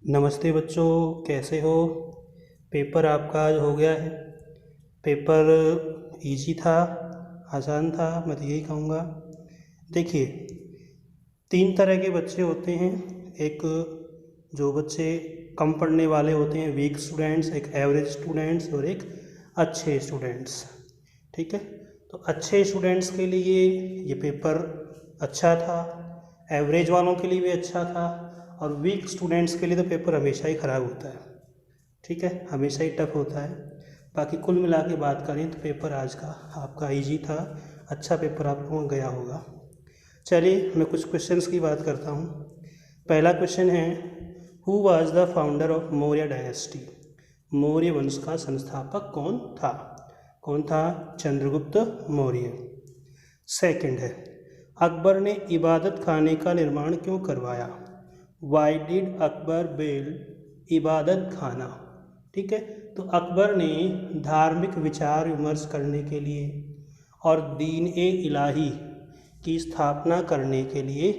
नमस्ते बच्चों, कैसे हो। पेपर आपका आज हो गया है। पेपर इजी था, आसान था, मैं तो यही कहूँगा। देखिए, तीन तरह के बच्चे होते हैं। एक जो बच्चे कम पढ़ने वाले होते हैं, वीक स्टूडेंट्स, एक एवरेज स्टूडेंट्स और एक अच्छे स्टूडेंट्स। ठीक है, तो अच्छे स्टूडेंट्स के लिए ये पेपर अच्छा था, एवरेज वालों के लिए भी अच्छा था, और वीक स्टूडेंट्स के लिए तो पेपर हमेशा ही ख़राब होता है। ठीक है, हमेशा ही टफ होता है। बाकी कुल मिला के बात करें तो पेपर आज का आपका इजी था, अच्छा पेपर आपको गया होगा। चलिए मैं कुछ क्वेश्चंस की बात करता हूँ। पहला क्वेश्चन है, who was the founder of Maurya dynasty. Maurya वंश का संस्थापक कौन था? कौन था? चंद्रगुप्त मौर्य। सेकंड है, अकबर ने इबादत खाने का निर्माण क्यों करवाया? वाई डिड अकबर बिल्ड इबादत खाना? ठीक है, तो अकबर ने धार्मिक विचार विमर्श करने के लिए और दीन ए इलाही की स्थापना करने के लिए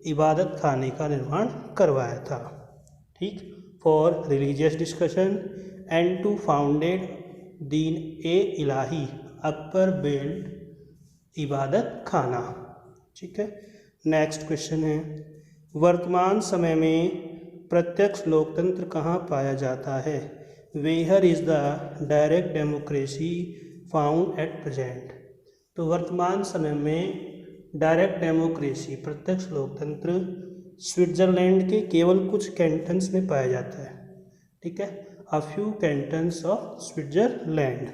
इबादत खाने का निर्माण करवाया था। ठीक, for religious discussion and to founded Din i Ilahi Akbar build इबादत खाना। ठीक है, नेक्स्ट क्वेश्चन है, वर्तमान समय में प्रत्यक्ष लोकतंत्र कहाँ पाया जाता है? Where is the direct democracy found at present. तो वर्तमान समय में डायरेक्ट डेमोक्रेसी, प्रत्यक्ष लोकतंत्र, स्विट्जरलैंड के केवल कुछ कैंटन्स में पाया जाता है। ठीक है, a few cantons of Switzerland,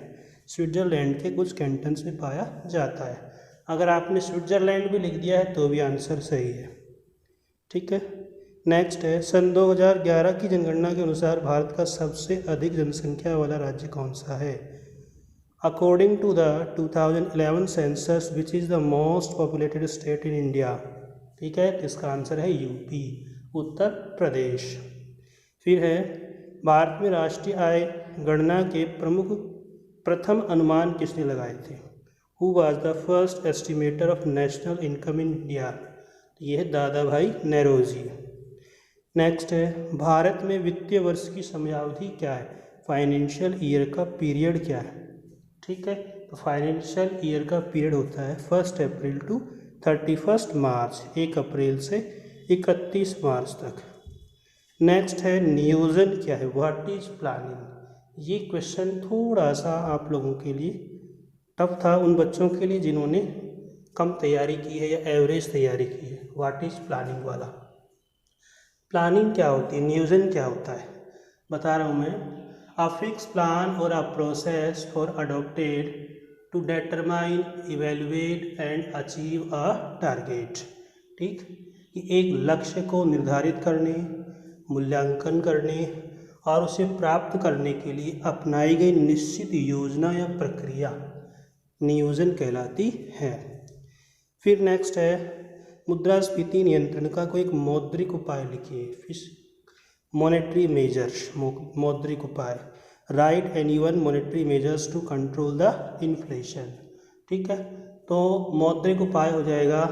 Switzerland के कुछ कैंटन्स में पाया जाता है। अगर आपने स्विट्जरलैंड भी लिख दिया है तो भी आंसर सही है। ठीक है, नेक्स्ट है, सन 2011 की जनगणना के अनुसार भारत का सबसे अधिक जनसंख्या वाला राज्य कौन सा है? According to the 2011 census which is the most populated state in India. ठीक है, इसका आंसर है यूपी, उत्तर प्रदेश। फिर है, भारत में राष्ट्रीय आय गणना के प्रथम अनुमान किसने लगाए थे? Who was the first estimator of national income in India? ये है दादा भाई नेरोजी। नेक्स्ट है, भारत में वित्तीय वर्ष की समयावधि क्या है? फाइनेंशियल ईयर का पीरियड क्या है? ठीक है, तो फाइनेंशियल ईयर का पीरियड होता है 1 अप्रैल टू 31 मार्च, 1 अप्रैल से 31 मार्च तक। नेक्स्ट है, नियोजन क्या है? What is planning. ये क्वेश्चन थोड़ा सा आप लोगों के लिए टफ था, उन बच्चों के लिए जिन्होंने कम तैयारी की है या एवरेज तैयारी की है। व्हाट इज प्लानिंग वाला, प्लानिंग क्या होती है, नियोजन क्या होता है, बता रहा हूँ मैं। अ फिक्स प्लान और a process for adopted to determine, evaluate and achieve a target. ठीक, कि एक लक्ष्य को निर्धारित करने, मूल्यांकन करने और उसे प्राप्त करने के लिए अपनाई गई निश्चित योजना या प्रक्रिया नियोजन कहलाती है। फिर नेक्स्ट है, मुद्रास्फीति नियंत्रण का कोई एक मौद्रिक उपाय लिखिए। फिश मॉनेटरी मेजर्स, मौद्रिक उपाय। Write any one monetary measures to control the inflation. ठीक है, तो मौद्रिक उपाय हो जाएगा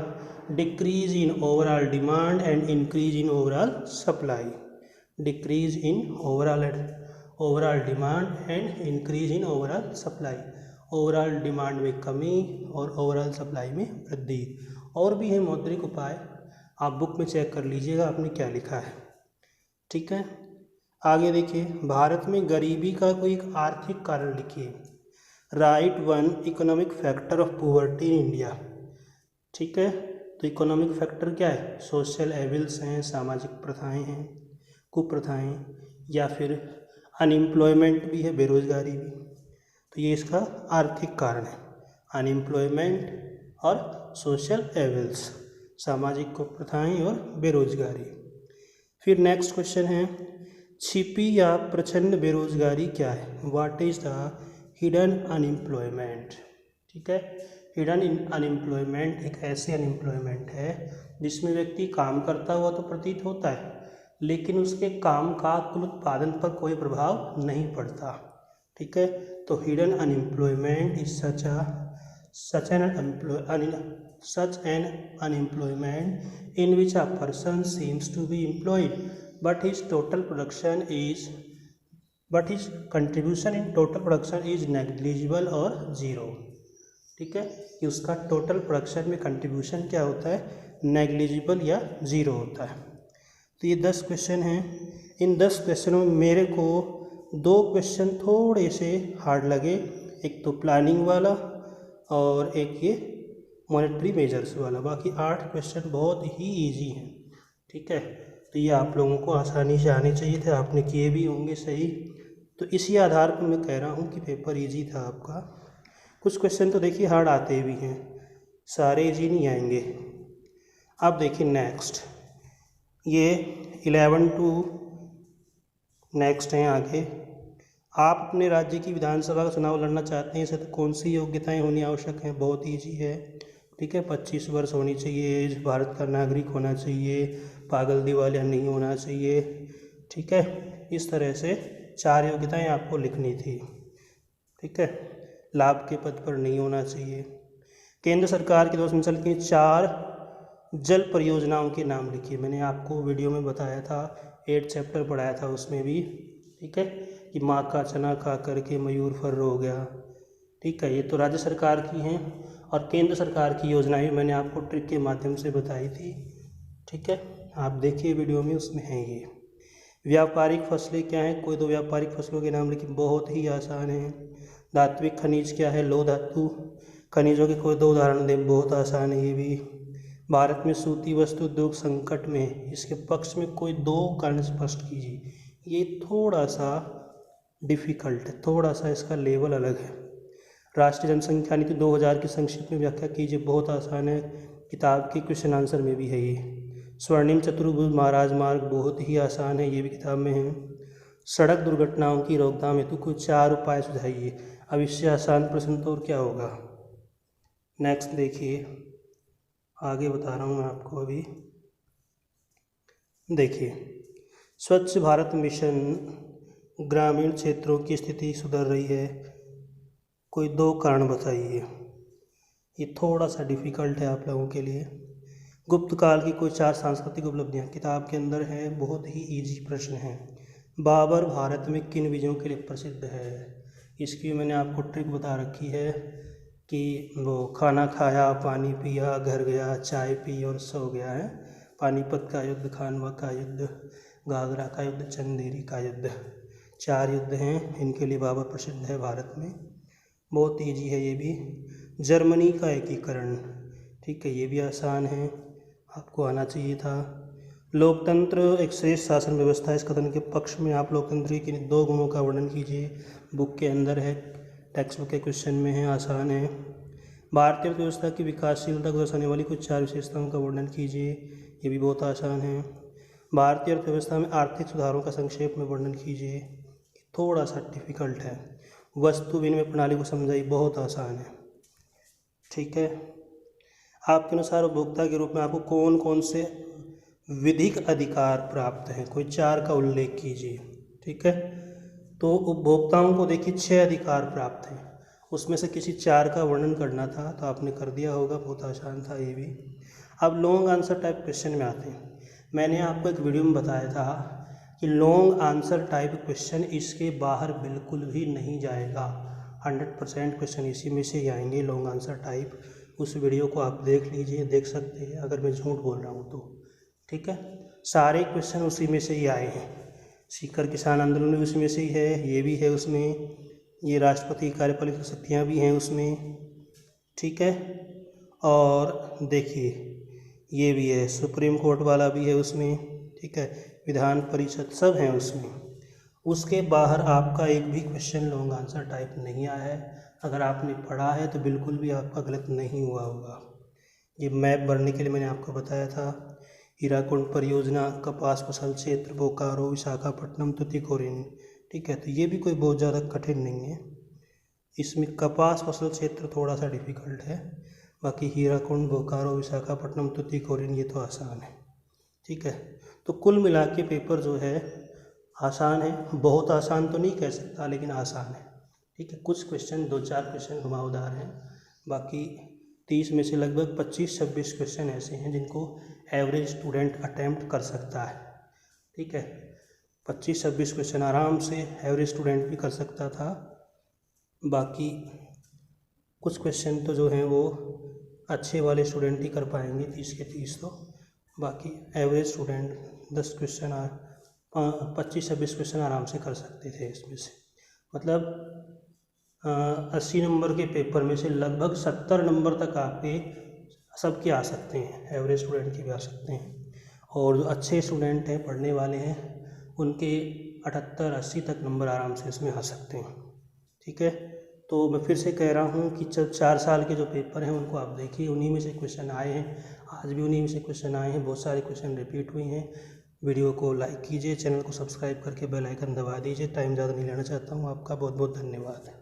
decrease in overall demand and increase in overall supply. Decrease in overall demand and increase in overall supply. Overall demand में कमी और ओवरऑल सप्लाई में वृद्धि। और भी है मौद्रिक उपाय, आप बुक में चेक कर लीजिएगा आपने क्या लिखा है। ठीक है, आगे देखिए, भारत में गरीबी का कोई एक आर्थिक कारण लिखिए। Right one economic factor of poverty in India. ठीक है, तो इकोनॉमिक फैक्टर क्या है? सोशल एविल्स हैं, सामाजिक प्रथाएं हैं, कुप्रथाएं, या फिर अनएम्प्लॉयमेंट भी है, बेरोजगारी भी। तो ये इसका आर्थिक कारण है, अनएम्प्लॉयमेंट और सोशल एविल्स, सामाजिक कुप्रथाएं और बेरोजगारी। फिर नेक्स्ट क्वेश्चन है, छिपी या प्रचंड बेरोजगारी क्या है? What is the hidden unemployment. ठीक है, हिडन अनएम्प्लॉयमेंट एक ऐसी अनएम्प्लॉयमेंट है जिसमें व्यक्ति काम करता हुआ तो प्रतीत होता है, लेकिन उसके काम का कुल उत्पादन पर कोई प्रभाव नहीं पड़ता। ठीक है, तो hidden unemployment is such an unemployment in which a person seems to be employed but his contribution in total production is negligible और ज़ीरो। ठीक है, कि उसका टोटल प्रोडक्शन में कंट्रीब्यूशन क्या होता है, नेग्लिजिबल या ज़ीरो होता है। तो ये 10 क्वेश्चन हैं। इन 10 क्वेश्चनों में मेरे को 2 क्वेश्चन थोड़े से हार्ड लगे, एक तो प्लानिंग वाला और एक ये मॉनेटरी मेजर्स वाला। बाकी 8 क्वेश्चन बहुत ही इजी हैं। ठीक है, तो ये आप लोगों को आसानी से आने चाहिए थे, आपने किए भी होंगे सही। तो इसी आधार पर मैं कह रहा हूँ कि पेपर इजी था आपका। कुछ क्वेश्चन तो देखिए हार्ड आते भी हैं, सारे इजी नहीं आएंगे। अब देखिए नेक्स्ट, ये 11 टू नेक्स्ट हैं आगे। आप अपने राज्य की विधानसभा का चुनाव लड़ना चाहते हैं, इसे तो कौन सी योग्यताएं होनी आवश्यक हैं, बहुत ईजी है। ठीक है, 25 वर्ष होनी चाहिए, एज, भारत का नागरिक होना चाहिए, पागल दिवालिया नहीं होना चाहिए। ठीक है, इस तरह से 4 योग्यताएं आपको लिखनी थी। ठीक है, लाभ के पद पर नहीं होना चाहिए। केंद्र सरकार की द्वारा संचालित की 4 जल परियोजनाओं के नाम लिखिए। मैंने आपको वीडियो में बताया था, 8 चैप्टर पढ़ाया था उसमें भी। ठीक है, कि माँ का चना खा करके मयूर फर्र हो गया। ठीक है, ये तो राज्य सरकार की हैं, और केंद्र सरकार की योजनाएं मैंने आपको ट्रिक के माध्यम से बताई थी। ठीक है, आप देखिए वीडियो में, उसमें हैं ये। व्यापारिक फसलें क्या हैं, कोई 2 व्यापारिक फसलों के नाम लिखिए, बहुत ही आसान है। धात्विक खनिज क्या है, लौह धातु खनिजों के कोई 2 उदाहरण दें, बहुत आसान है ये भी। भारत में सूती वस्त्र उद्योग संकट में, इसके पक्ष में कोई 2 कारण स्पष्ट कीजिए। ये थोड़ा सा डिफ़िकल्ट है, थोड़ा सा इसका लेवल अलग है। राष्ट्रीय जनसंख्या नीति 2000 की संक्षिप्त में व्याख्या कीजिए, बहुत आसान है, किताब के क्वेश्चन आंसर में भी है ये। स्वर्णिम चतुर्भुज महाराज मार्ग, बहुत ही आसान है, ये भी किताब में है। सड़क दुर्घटनाओं की रोकथाम हेतु कुछ 4 उपाय सुझाइए। अब इससे आसान प्रश्न तो और क्या होगा। नेक्स्ट देखिए, आगे बता रहा हूँ मैं आपको अभी। देखिए, स्वच्छ भारत मिशन ग्रामीण क्षेत्रों की स्थिति सुधर रही है, कोई 2 कारण बताइए। ये थोड़ा सा डिफ़िकल्ट है आप लोगों के लिए। गुप्त काल की कोई 4 सांस्कृतिक उपलब्धियाँ, किताब के अंदर है, बहुत ही इजी प्रश्न है। बाबर भारत में किन विजयों के लिए प्रसिद्ध है, इसकी मैंने आपको ट्रिक बता रखी है कि वो खाना खाया, पानी पिया, घर गया, चाय पी और सो गया है। पानीपत का युद्ध, खानवा का युद्ध, घाघरा का युद्ध, चंदेरी का युद्ध, 4 युद्ध हैं, इनके लिए बाबर प्रसिद्ध है भारत में। बहुत ईजी है ये भी। जर्मनी का एकीकरण, ठीक है, ये भी आसान है, आपको आना चाहिए था। लोकतंत्र एक श्रेष्ठ शासन व्यवस्था, इस कथन के पक्ष में आप लोकतंत्र के 2 गुणों का वर्णन कीजिए। बुक के अंदर है, टेक्स्ट बुक के क्वेश्चन में है, आसान है। भारतीय अर्थव्यवस्था की विकासशीलता को दर्शाने वाली कुछ 4 विशेषताओं का वर्णन कीजिए, ये भी बहुत आसान है। भारतीय अर्थव्यवस्था में आर्थिक सुधारों का संक्षेप में वर्णन कीजिए, थोड़ा सा डिफिकल्ट है। वस्तु विनिमय प्रणाली को समझाइए, बहुत आसान है। ठीक है, आपके अनुसार उपभोक्ता के रूप में आपको कौन कौन से विधिक अधिकार प्राप्त हैं, कोई 4 का उल्लेख कीजिए। ठीक है, तो उपभोक्ताओं को देखिए 6 अधिकार प्राप्त हैं, उसमें से किसी 4 का वर्णन करना था, तो आपने कर दिया होगा, बहुत आसान था ये भी। अब लॉन्ग आंसर टाइप क्वेश्चन में आते हैं। मैंने आपको एक वीडियो में बताया था कि लॉन्ग आंसर टाइप क्वेश्चन इसके बाहर बिल्कुल भी नहीं जाएगा, 100% क्वेश्चन इसी में से ही आएंगे, लॉन्ग आंसर टाइप। उस वीडियो को आप देख लीजिए, देख सकते हैं अगर मैं झूठ बोल रहा हूँ तो। ठीक है, सारे क्वेश्चन उसी में से ही आए हैं। सीकर किसान आंदोलन भी उसी में से ही है, ये भी है उसमें, ये राष्ट्रपति कार्यपालिक शक्तियाँ भी हैं उसमें। ठीक है, और देखिए ये भी है, सुप्रीम कोर्ट वाला भी है उसमें। ठीक है, विधान परिषद सब हैं उसमें। उसके बाहर आपका एक भी क्वेश्चन लॉन्ग आंसर टाइप नहीं आया है। अगर आपने पढ़ा है तो बिल्कुल भी आपका गलत नहीं हुआ होगा। ये मैप भरने के लिए मैंने आपको बताया था, हीराकुंड परियोजना, कपास फसल क्षेत्र, बोकारो, विशाखापट्टनम, तुतीकोरिन। ठीक है, तो ये भी कोई बहुत ज़्यादा कठिन नहीं है। इसमें कपास फसल क्षेत्र थोड़ा सा डिफिकल्ट है, बाकी हीराकुंड, बोकारो, विशाखापट्टनम, तुतीकोरिन ये तो आसान है। ठीक है, तो कुल मिला के पेपर जो है आसान है, बहुत आसान तो नहीं कह सकता लेकिन आसान है। ठीक है, कुछ क्वेश्चन 2-4 क्वेश्चन घुमावदार हैं, बाकी 30 में से लगभग 25-26 क्वेश्चन ऐसे हैं जिनको एवरेज स्टूडेंट अटैम्प्ट कर सकता है। ठीक है। 25-26 क्वेश्चन आराम से एवरेज स्टूडेंट भी कर सकता था। बाकी कुछ क्वेश्चन तो जो हैं वो अच्छे वाले स्टूडेंट ही कर पाएंगे, 30 के 30 तो। बाकी एवरेज स्टूडेंट 10 क्वेश्चन 25-26 क्वेश्चन आराम से कर सकते थे इसमें से। मतलब 80 नंबर के पेपर में से लगभग 70 नंबर तक आपके सबके आ सकते हैं, एवरेज स्टूडेंट के भी आ सकते हैं। और जो अच्छे स्टूडेंट हैं, पढ़ने वाले हैं, उनके 78-80 तक नंबर आराम से इसमें आ सकते हैं। ठीक है, तो मैं फिर से कह रहा हूँ कि 4 साल के जो पेपर हैं उनको आप देखिए, उन्हीं में से क्वेश्चन आए हैं, आज भी उन्हीं में से क्वेश्चन आए हैं, बहुत सारे क्वेश्चन रिपीट हुए हैं। वीडियो को लाइक कीजिए, चैनल को सब्सक्राइब करके बेल आइकन दबा दीजिए। टाइम ज़्यादा नहीं लेना चाहता हूँ आपका। बहुत बहुत धन्यवाद।